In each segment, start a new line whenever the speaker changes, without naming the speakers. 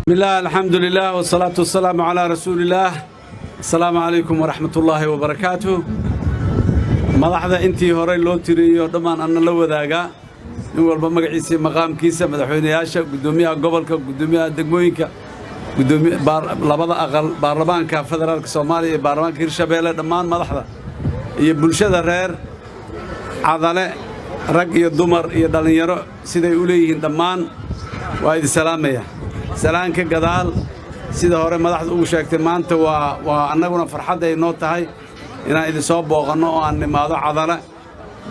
بسم الله الحمد لله والصلاة والسلام على رسول الله. السلام عليكم ورحمة الله وبركاته. مدحدا intii hore loo tiriyo dhamaan anna la wadaaga in walba magaciisa maqaamkiisa madaxweynayaasha gudoomiyaha gobolka gudoomiyaha degmooyinka gudoomiyaha labada aqal baarlamaanka federaalka Soomaaliya iyo baarlamaanka Hirshabeelle dhamaan madaxda iyo bulshada reer cadale rag iyo dumar iyo dhalinyaro siday u leeyihiin dhamaan waa idin salaamaya salaanka gadaal sida hore madaxdu ugu sheegtay maanta waa annaguna farxad ay noo tahay inaan idin soo booqanno oo aan nimaado cadale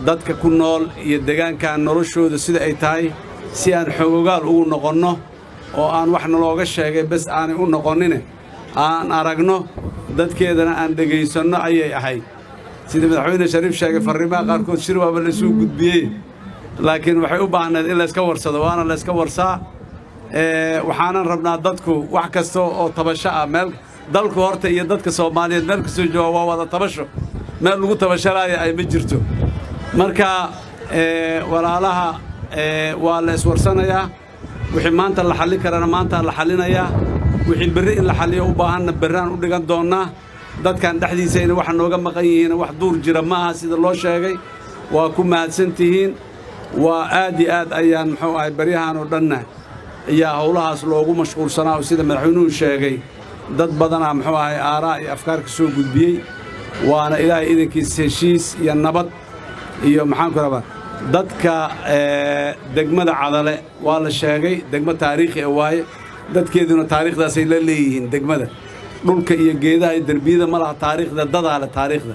dadka ku nool iyo deegaanka noloshooda sida ay tahay si aan xogogaal ugu noqonno oo aan wax nalooga sheegay bas aanay u noqonin aan aragno dadkeedana aan dhageysanno ayay ahayd sida madaxweyne Shariif sheegay fariimaha qaarkood shir waaba la soo gudbiyay laakiin waxay u baahnayd in la iska warsado waana la iska warsaa waxaanan rabnaa dadku wax kasta oo tabasho ah meel dalku horta iyo dadka Soomaaliyeed meel kasta jooga waa wada tabasho meel lagu tabasharayo ay ma jirto marka walaalaha waa la iswarsanayaa wixii maanta la xalin karana maanta la xalinayaa wixii berri in la xaliyo u baahanna berraan u dhigan doonaa dadkan dhaxdiisayna wax nooga maqan yihiin wax duur jira ma aha sida loo sheegay waa ku mahadsantihiin waa aad iyo aad ayaan muxuu ahay baryahan oo dhanna ayaa howlahaas loogu mashquulsanaa oo sida madaxweynuhu sheegay dad badana muxuu ahay aaraa iyo afkaar ka soo gudbiyay waana ilaahay idinkiisa heshiis iyo nabad iyo maxaan ku rabaa dadka degmada cadale waa la sheegay degmo taariikhi ah waaye dadkeeduna taariikhdaas ay la leeyihiin degmada dhulka iyo geedaha iyo darbiyada ma laha taariikhda dadaa leh taariikhda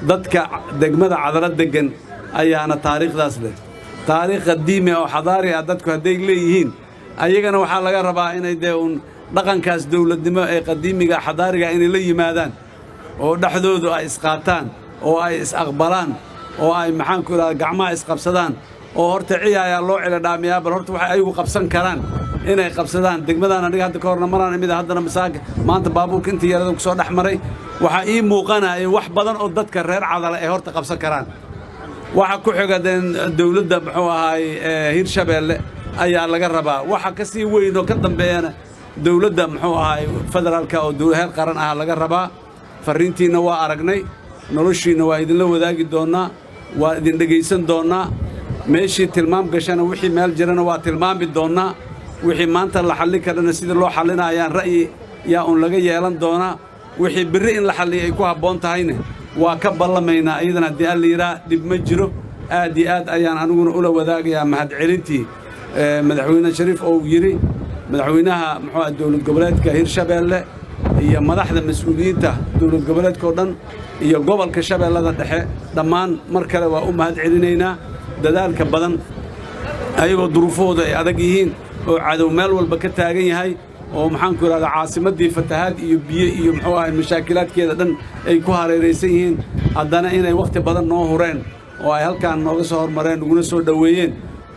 dadka degmada cadale degan ayaana taariikhdaas leh taariikh qadiimi oo xadaari ah dadku hadday leeyihiin ayagana waxaa laga rabaa inay dee dhaqankaas dawladnimo ee qadiimiga xadaariga inay la yimaadaan oo dhaxdoodu ay isqaataan oo ay is-aqbalaan oo ay maxaan ku yiraahdaa gacmaha isqabsadaan oo horta ciyaaya loo cila dhaamiyaa bal horta waxay ayagu qabsan karaan inay qabsadaan degmadaan aniga hadda ka horna maraan imid haddana masaaka maanta baabuurka intii yarada ku soo dhaxmaray waxa ii muuqanaya wax badan oo dadka reer cadale ay horta qabsan karaan waxa ku xigadeen dawladda muxuu ahaay Hirshabeelle ayaa laga rabaa waxa ka sii weyn oo ka dambeeyana dawladda muxuu ahaay federaalka oo heer qaran ah laga rabaa fariintiina waa aragnay noloshiina waa idin la wadaagi doonaa waa idin dhageysan doonaa meeshii tilmaam gashana wixii meel jirana waa tilmaami doonaa wixii maanta la xallin karana sida loo xallinayaan ra'yi yaa un laga yeelan doonaa wixii berri in la xalliyo ay ku habboon tahayna waa ka ballamaynaa iyadana haddii alla yidhaa dhib ma jiro aad iyo aad ayaan aniguna ula wadaagayaa mahadcelintii madaxweyne Shariif oo yiri madaxweynaha muxuu dawlad goboleedka Hirshabeelle iyo madaxda mas'uuliyiinta dawlad goboleedka oo dhan iyo gobolka Shabeellada dhexe dhamaan mar kale waa u mahadcelinaynaa dadaalka badan ayagoo duruufooda ay adag yihiin oo cadow meel walba ka taagan yahay oo maxaan ku yiraahdaa caasimadii fatahaad iyo biyo iyo muxuu ahay mashaakilaadkeeda dhan ay ku hareeraysan yihiin haddana inay waqti badan noo hureen oo ay halkaan nooga soo hormareen uguna soo dhoweeyeen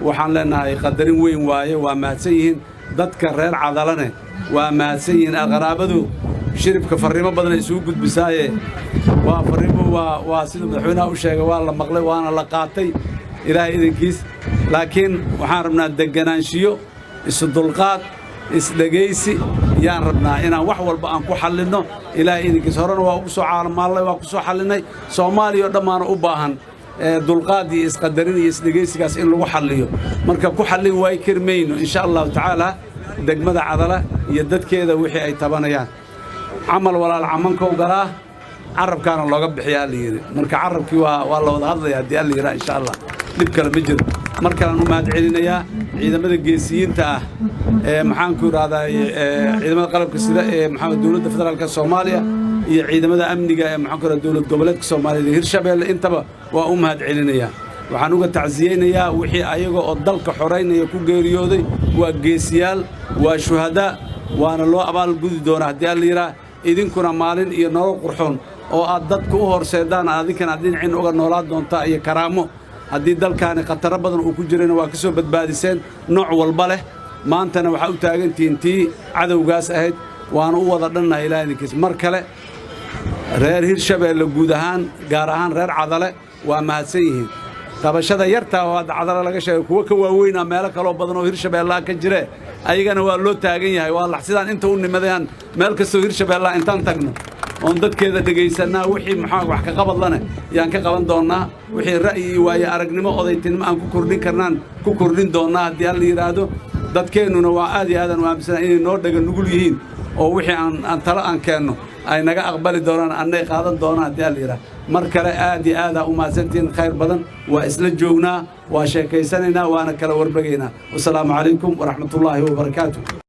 waxaan leenahay qadarin weyn waaye waa mahadsan yihiin dadka reer cadalane waa mahadsan yihiin qaraabadu shiribka fariimo badan ay soo gudbisaaye waa fariimo waa sida madaxweynaha u sheegay waa la maqlay waana la qaatay ilaahay idinkiis laakiin waxaan rabnaa deganaanshiyo isu dulqaad isdhageysi yaan rabnaa inaan wax walba aan ku xallinno ilaahay idinkiis horena waa ugu soo caalamaalay waa ku soo xallinay Soomaaliya oo dhammaan u baahan dulqaad iyo isqadarin iyo isdhageysigaas in lagu xalliyo marka ku xallin way kirmayno insha Allah taala degmada cadala iyo dadkeeda wixii ay tabanayaan amal walaal camanka galaa carabkaana looga bixiyaa la yiri marka carabkii waa la wada hadlayaa hadii alla yiraahdo insha Allah dib kale ma jiro marka aan u mahad celinayaa ciidamada geesiyiinta ah maxaan ku raadayay ciidamada qalabka sida maxamed dawladda federaalka Soomaaliya iyo ciidamada amniga ee maxaan ku raadayay dawlad goboleedka Soomaaliya Hirshabeelle intaba waa u mahad celinayaa waxaan uga tacsiyeynayaa wixii ayaga oo dalka xoreynaya ku geeriyooday waa geesiyaal waa shuhada waana loo abaal gudi doonaa hadii alla yiraahdo idinkuna maalin iyo nolol qurxoon oo aad dadku u horseedaan adinkana dhinacin uga noolaa doontaa iyo karaamo haddii dalkaani khatar badan uu ku jirana waa ka soo badbaadiseen nooc walba leh maantana waxa u taagantiin tii cadawgaas ahayd waana u wada dhannahay ilaahay idinkiis mar kale reer Hirshabeelle guud ahaan gaar ahaan reer cadale waa mahadsan yihiin tabashada yarta oo cadale laga sheegay kuwa ka waaweyn meelo kale oo badan oo Hirshabeelle ka jira ayagana waa loo taagan yahay waa la sidaan inta u nimadayaan meel kastoo Hirshabeelle intaan tagno oon dadkeeda dhageysanaa wixii maxaa wax ka qabad lana yaan ka qaban doonaa wixii ra'yi waayo aragnimo odaytinimo aan ku kordhin doonaa haddii la yiraahdo dadkeenuna waa aad iyo aad aan aaminsan inay noo dhaga nugul yihiin oo wixii aan talo aan keenno ay naga aqbali doonaan annay qaadan doonaan haddii la yiraahdo mar kale aad iyo aad u maasantiin khayr badan waa isla joognaa waa sheekaysanaynaa waana kala warbagaynaa wassalaamu calaykum waraxmatullaahi wabarakaatuh